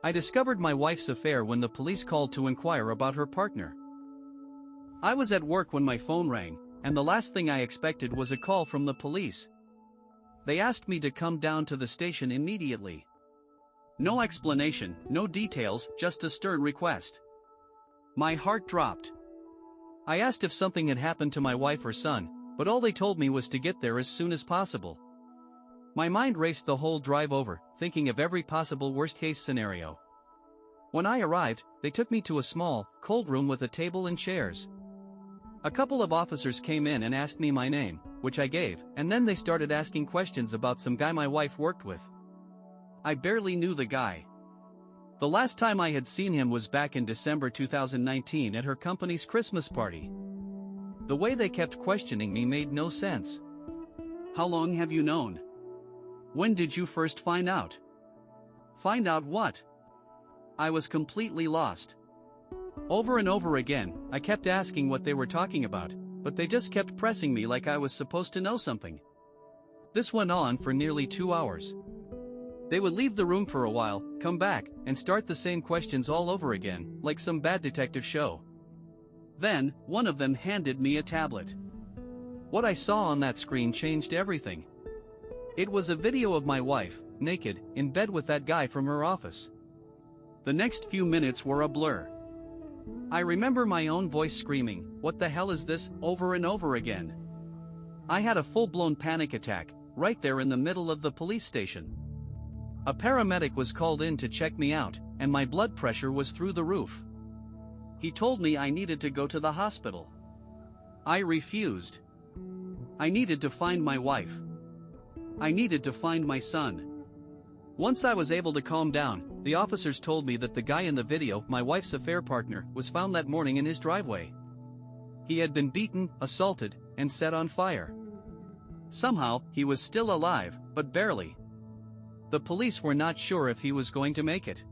I discovered my wife's affair when the police called to inquire about her partner. I was at work when my phone rang, and the last thing I expected was a call from the police. They asked me to come down to the station immediately. No explanation, no details, just a stern request. My heart dropped. I asked if something had happened to my wife or son, but all they told me was to get there as soon as possible. My mind raced the whole drive over, thinking of every possible worst-case scenario. When I arrived, they took me to a small, cold room with a table and chairs. A couple of officers came in and asked me my name, which I gave, and then they started asking questions about some guy my wife worked with. I barely knew the guy. The last time I had seen him was back in December 2019 at her company's Christmas party. The way they kept questioning me made no sense. How long have you known? When did you first find out? Find out what? I was completely lost. Over and over again, I kept asking what they were talking about, but they just kept pressing me like I was supposed to know something. This went on for nearly 2 hours. They would leave the room for a while, come back, and start the same questions all over again, like some bad detective show. Then, one of them handed me a tablet. What I saw on that screen changed everything. It was a video of my wife, naked, in bed with that guy from her office. The next few minutes were a blur. I remember my own voice screaming, "What the hell is this?" over and over again. I had a full-blown panic attack, right there in the middle of the police station. A paramedic was called in to check me out, and my blood pressure was through the roof. He told me I needed to go to the hospital. I refused. I needed to find my wife. I needed to find my son. Once I was able to calm down, the officers told me that the guy in the video, my wife's affair partner, was found that morning in his driveway. He had been beaten, assaulted, and set on fire. Somehow, he was still alive, but barely. The police were not sure if he was going to make it.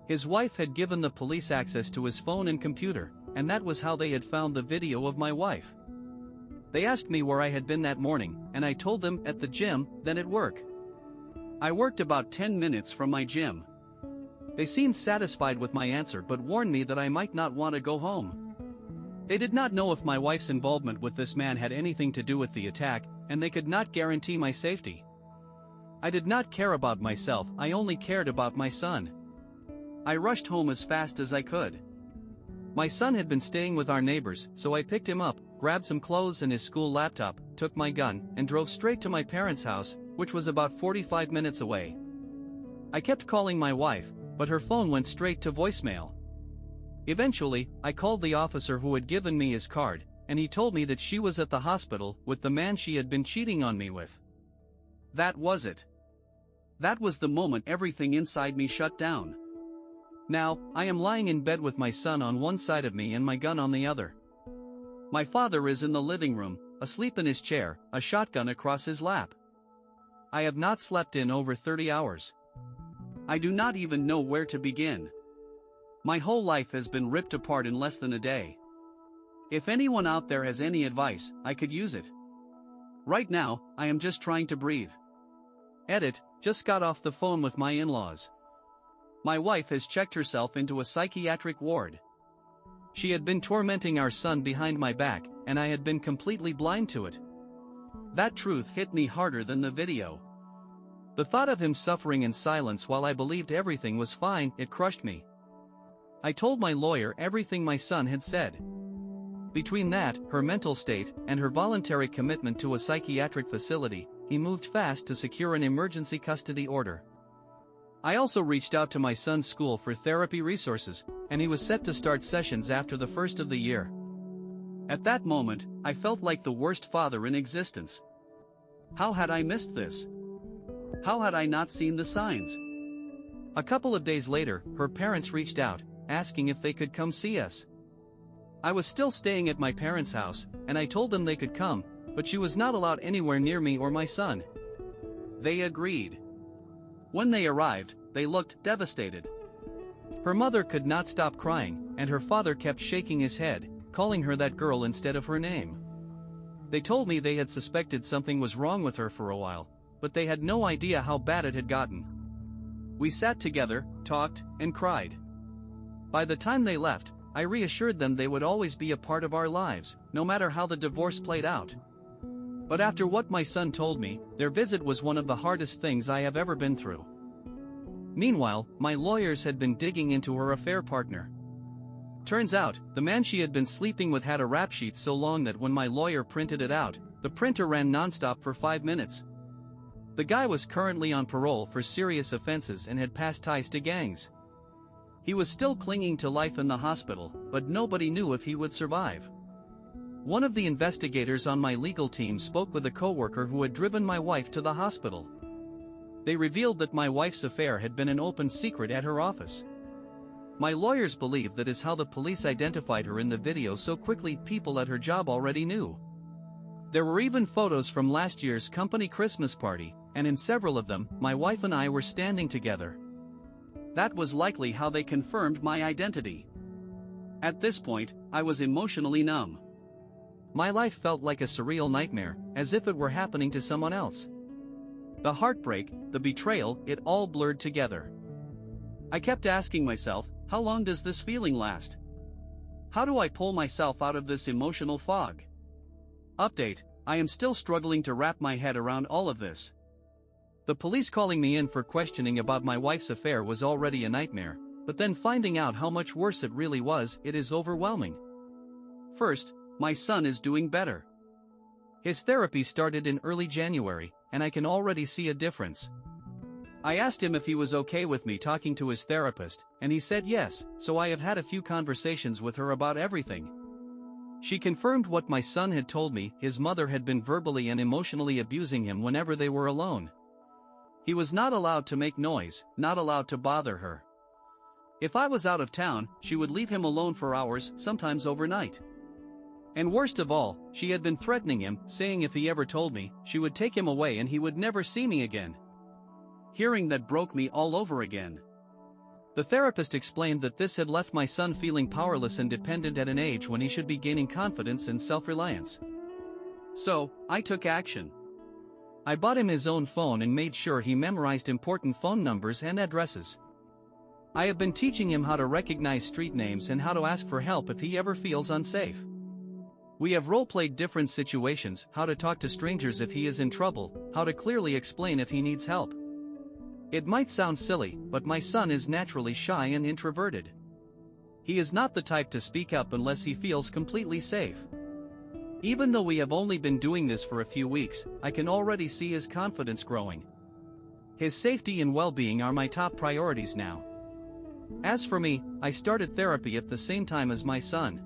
His wife had given the police access to his phone and computer, and that was how they had found the video of my wife. They asked me where I had been that morning, and I told them at the gym, then at work. I worked about 10 minutes from my gym. They seemed satisfied with my answer but warned me that I might not want to go home. They did not know if my wife's involvement with this man had anything to do with the attack, and they could not guarantee my safety. I did not care about myself, I only cared about my son. I rushed home as fast as I could. My son had been staying with our neighbors, so I picked him up, grabbed some clothes and his school laptop, took my gun, and drove straight to my parents' house, which was about 45 minutes away. I kept calling my wife, but her phone went straight to voicemail. Eventually, I called the officer who had given me his card, and he told me that she was at the hospital with the man she had been cheating on me with. That was it. That was the moment everything inside me shut down. Now, I am lying in bed with my son on one side of me and my gun on the other. My father is in the living room, asleep in his chair, a shotgun across his lap. I have not slept in over 30 hours. I do not even know where to begin. My whole life has been ripped apart in less than a day. If anyone out there has any advice, I could use it. Right now, I am just trying to breathe. Edit, just got off the phone with my in-laws. My wife has checked herself into a psychiatric ward. She had been tormenting our son behind my back, and I had been completely blind to it. That truth hit me harder than the video. The thought of him suffering in silence while I believed everything was fine, it crushed me. I told my lawyer everything my son had said. Between that, her mental state, and her voluntary commitment to a psychiatric facility, he moved fast to secure an emergency custody order. I also reached out to my son's school for therapy resources, and he was set to start sessions after the first of the year. At that moment, I felt like the worst father in existence. How had I missed this? How had I not seen the signs? A couple of days later, her parents reached out, asking if they could come see us. I was still staying at my parents' house, and I told them they could come, but she was not allowed anywhere near me or my son. They agreed. When they arrived, they looked devastated. Her mother could not stop crying, and her father kept shaking his head, calling her that girl instead of her name. They told me they had suspected something was wrong with her for a while, but they had no idea how bad it had gotten. We sat together, talked, and cried. By the time they left, I reassured them they would always be a part of our lives, no matter how the divorce played out. But after what my son told me, their visit was one of the hardest things I have ever been through. Meanwhile, my lawyers had been digging into her affair partner. Turns out, the man she had been sleeping with had a rap sheet so long that when my lawyer printed it out, the printer ran nonstop for 5 minutes. The guy was currently on parole for serious offenses and had past ties to gangs. He was still clinging to life in the hospital, but nobody knew if he would survive. One of the investigators on my legal team spoke with a coworker who had driven my wife to the hospital. They revealed that my wife's affair had been an open secret at her office. My lawyers believe that is how the police identified her in the video so quickly people at her job already knew. There were even photos from last year's company Christmas party, and in several of them, my wife and I were standing together. That was likely how they confirmed my identity. At this point, I was emotionally numb. My life felt like a surreal nightmare, as if it were happening to someone else. The heartbreak, the betrayal, it all blurred together. I kept asking myself, how long does this feeling last? How do I pull myself out of this emotional fog? Update: I am still struggling to wrap my head around all of this. The police calling me in for questioning about my wife's affair was already a nightmare, but then finding out how much worse it really was, it is overwhelming. First, my son is doing better. His therapy started in early January, and I can already see a difference. I asked him if he was okay with me talking to his therapist, and he said yes, so I have had a few conversations with her about everything. She confirmed what my son had told me: his mother had been verbally and emotionally abusing him whenever they were alone. He was not allowed to make noise, not allowed to bother her. If I was out of town, she would leave him alone for hours, sometimes overnight. And worst of all, she had been threatening him, saying if he ever told me, she would take him away and he would never see me again. Hearing that broke me all over again. The therapist explained that this had left my son feeling powerless and dependent at an age when he should be gaining confidence and self-reliance. So, I took action. I bought him his own phone and made sure he memorized important phone numbers and addresses. I have been teaching him how to recognize street names and how to ask for help if he ever feels unsafe. We have role-played different situations: how to talk to strangers if he is in trouble, how to clearly explain if he needs help. It might sound silly, but my son is naturally shy and introverted. He is not the type to speak up unless he feels completely safe. Even though we have only been doing this for a few weeks, I can already see his confidence growing. His safety and well-being are my top priorities now. As for me, I started therapy at the same time as my son.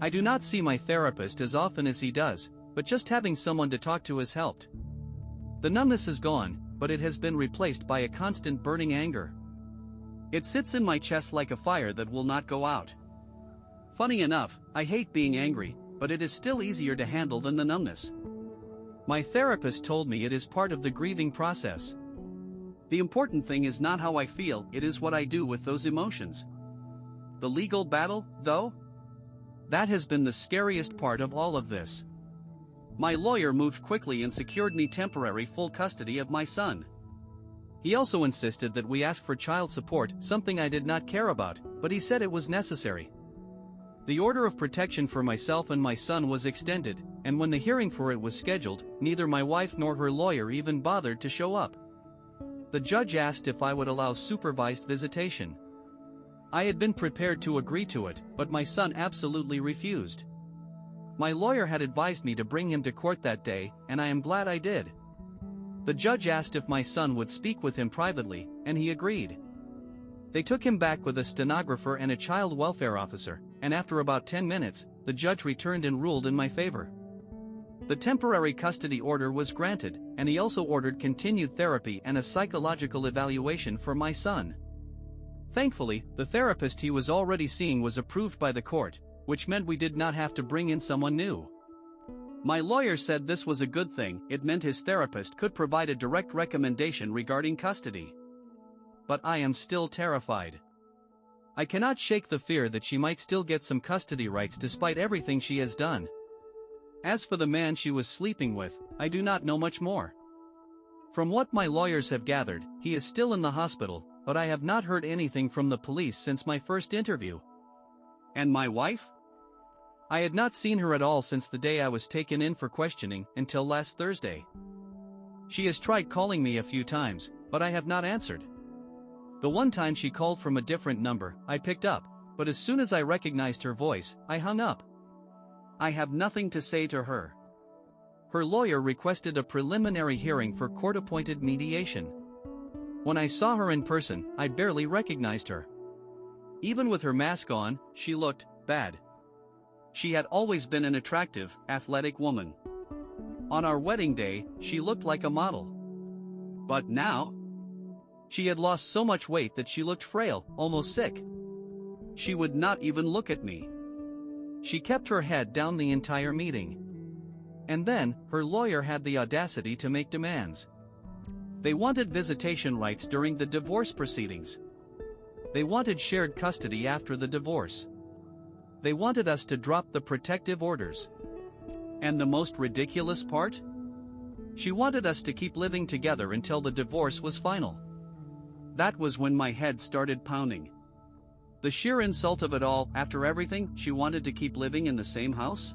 I do not see my therapist as often as he does, but just having someone to talk to has helped. The numbness is gone, but it has been replaced by a constant burning anger. It sits in my chest like a fire that will not go out. Funny enough, I hate being angry, but it is still easier to handle than the numbness. My therapist told me it is part of the grieving process. The important thing is not how I feel, it is what I do with those emotions. The legal battle, though? That has been the scariest part of all of this. My lawyer moved quickly and secured me temporary full custody of my son. He also insisted that we ask for child support, something I did not care about, but he said it was necessary. The order of protection for myself and my son was extended, and when the hearing for it was scheduled, neither my wife nor her lawyer even bothered to show up. The judge asked if I would allow supervised visitation. I had been prepared to agree to it, but my son absolutely refused. My lawyer had advised me to bring him to court that day, and I am glad I did. The judge asked if my son would speak with him privately, and he agreed. They took him back with a stenographer and a child welfare officer, and after about 10 minutes, the judge returned and ruled in my favor. The temporary custody order was granted, and he also ordered continued therapy and a psychological evaluation for my son. Thankfully, the therapist he was already seeing was approved by the court, which meant we did not have to bring in someone new. My lawyer said this was a good thing, it meant his therapist could provide a direct recommendation regarding custody. But I am still terrified. I cannot shake the fear that she might still get some custody rights despite everything she has done. As for the man she was sleeping with, I do not know much more. From what my lawyers have gathered, he is still in the hospital, but I have not heard anything from the police since my first interview. And my wife? I had not seen her at all since the day I was taken in for questioning until last Thursday. She has tried calling me a few times, but I have not answered. The one time she called from a different number, I picked up, but as soon as I recognized her voice, I hung up. I have nothing to say to her. Her lawyer requested a preliminary hearing for court-appointed mediation. When I saw her in person, I barely recognized her. Even with her mask on, she looked bad. She had always been an attractive, athletic woman. On our wedding day, she looked like a model. But now? She had lost so much weight that she looked frail, almost sick. She would not even look at me. She kept her head down the entire meeting. And then, her lawyer had the audacity to make demands. They wanted visitation rights during the divorce proceedings. They wanted shared custody after the divorce. They wanted us to drop the protective orders. And the most ridiculous part? She wanted us to keep living together until the divorce was final. That was when my head started pounding. The sheer insult of it all, after everything, she wanted to keep living in the same house?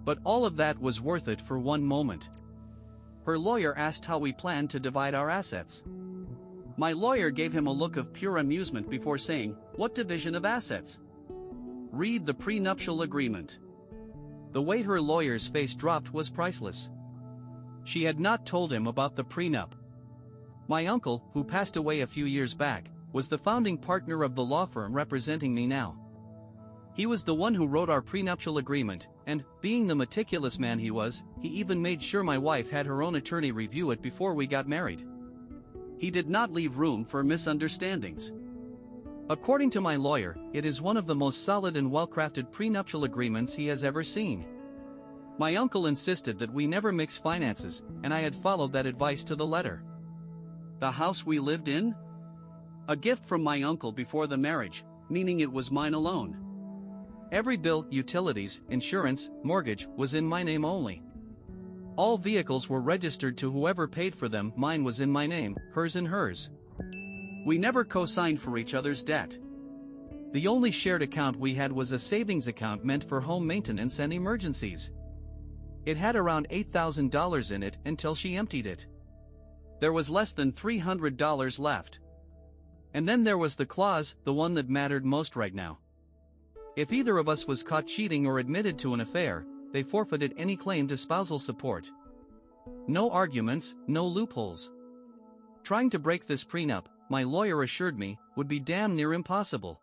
But all of that was worth it for one moment. Her lawyer asked how we planned to divide our assets. My lawyer gave him a look of pure amusement before saying, "What division of assets? Read the prenuptial agreement." The way her lawyer's face dropped was priceless. She had not told him about the prenup. My uncle, who passed away a few years back, was the founding partner of the law firm representing me now. He was the one who wrote our prenuptial agreement, and, being the meticulous man he was, he even made sure my wife had her own attorney review it before we got married. He did not leave room for misunderstandings. According to my lawyer, it is one of the most solid and well-crafted prenuptial agreements he has ever seen. My uncle insisted that we never mix finances, and I had followed that advice to the letter. The house we lived in? A gift from my uncle before the marriage, meaning it was mine alone. Every bill, utilities, insurance, mortgage, was in my name only. All vehicles were registered to whoever paid for them. Mine was in my name, hers in hers. We never co-signed for each other's debt. The only shared account we had was a savings account meant for home maintenance and emergencies. It had around $8,000 in it until she emptied it. There was less than $300 left. And then there was the clause, the one that mattered most right now. If either of us was caught cheating or admitted to an affair, they forfeited any claim to spousal support. No arguments, no loopholes. Trying to break this prenup, my lawyer assured me, would be damn near impossible.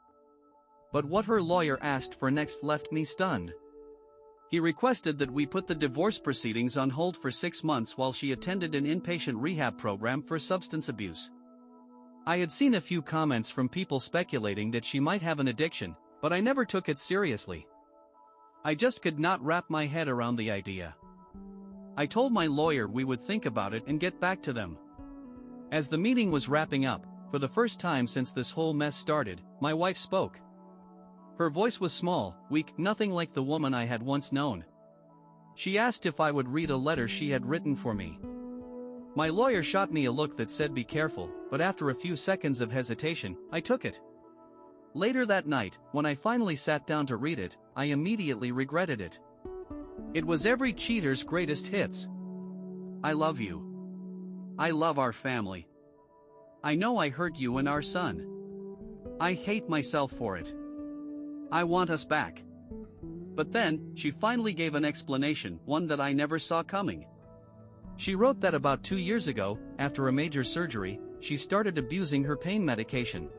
But what her lawyer asked for next left me stunned. He requested that we put the divorce proceedings on hold for 6 months while she attended an inpatient rehab program for substance abuse. I had seen a few comments from people speculating that she might have an addiction, but I never took it seriously. I just could not wrap my head around the idea. I told my lawyer we would think about it and get back to them. As the meeting was wrapping up, for the first time since this whole mess started, my wife spoke. Her voice was small, weak, nothing like the woman I had once known. She asked if I would read a letter she had written for me. My lawyer shot me a look that said be careful, but after a few seconds of hesitation, I took it. Later that night, when I finally sat down to read it, I immediately regretted it. It was every cheater's greatest hits. I love you. I love our family. I know I hurt you and our son. I hate myself for it. I want us back. But then, she finally gave an explanation, one that I never saw coming. She wrote that about 2 years ago, after a major surgery, she started abusing her pain medication.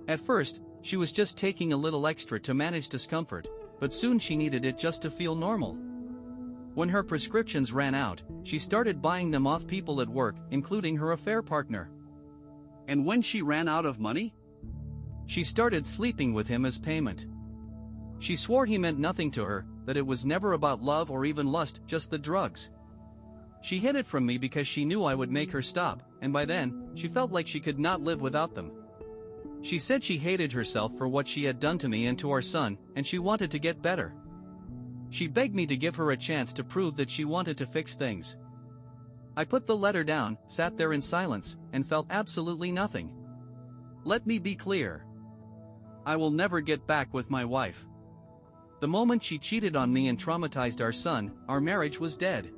At first, she was just taking a little extra to manage discomfort, but soon she needed it just to feel normal. When her prescriptions ran out, she started buying them off people at work, including her affair partner. And when she ran out of money, she started sleeping with him as payment. She swore he meant nothing to her, that it was never about love or even lust, just the drugs. She hid it from me because she knew I would make her stop, and by then, she felt like she could not live without them. She said she hated herself for what she had done to me and to our son, and she wanted to get better. She begged me to give her a chance to prove that she wanted to fix things. I put the letter down, sat there in silence, and felt absolutely nothing. Let me be clear. I will never get back with my wife. The moment she cheated on me and traumatized our son, our marriage was dead.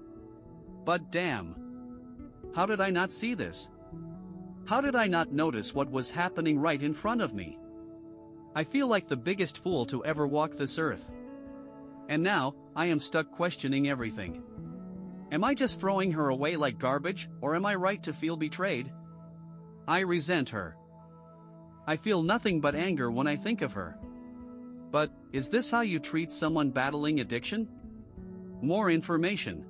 But damn. How did I not see this? How did I not notice what was happening right in front of me? I feel like the biggest fool to ever walk this earth. And now, I am stuck questioning everything. Am I just throwing her away like garbage, or am I right to feel betrayed? I resent her. I feel nothing but anger when I think of her. But, is this how you treat someone battling addiction? More information.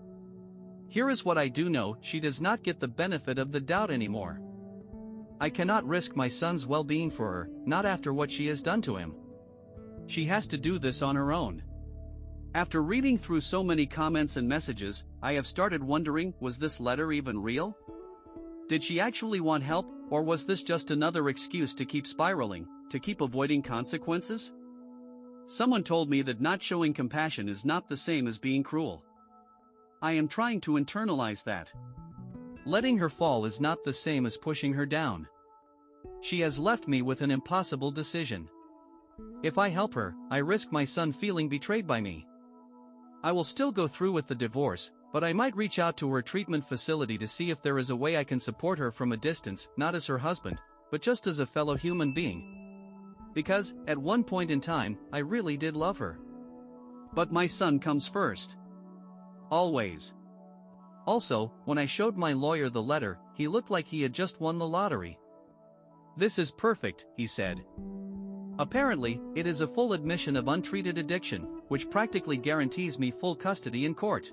Here is what I do know: she does not get the benefit of the doubt anymore. I cannot risk my son's well-being for her, not after what she has done to him. She has to do this on her own. After reading through so many comments and messages, I have started wondering, was this letter even real? Did she actually want help, or was this just another excuse to keep spiraling, to keep avoiding consequences? Someone told me that not showing compassion is not the same as being cruel. I am trying to internalize that. Letting her fall is not the same as pushing her down. She has left me with an impossible decision. If I help her, I risk my son feeling betrayed by me. I will still go through with the divorce, but I might reach out to her treatment facility to see if there is a way I can support her from a distance, not as her husband, but just as a fellow human being. Because, at one point in time, I really did love her. But my son comes first. Always. Also, when I showed my lawyer the letter, he looked like he had just won the lottery. "This is perfect," he said. Apparently, it is a full admission of untreated addiction, which practically guarantees me full custody in court.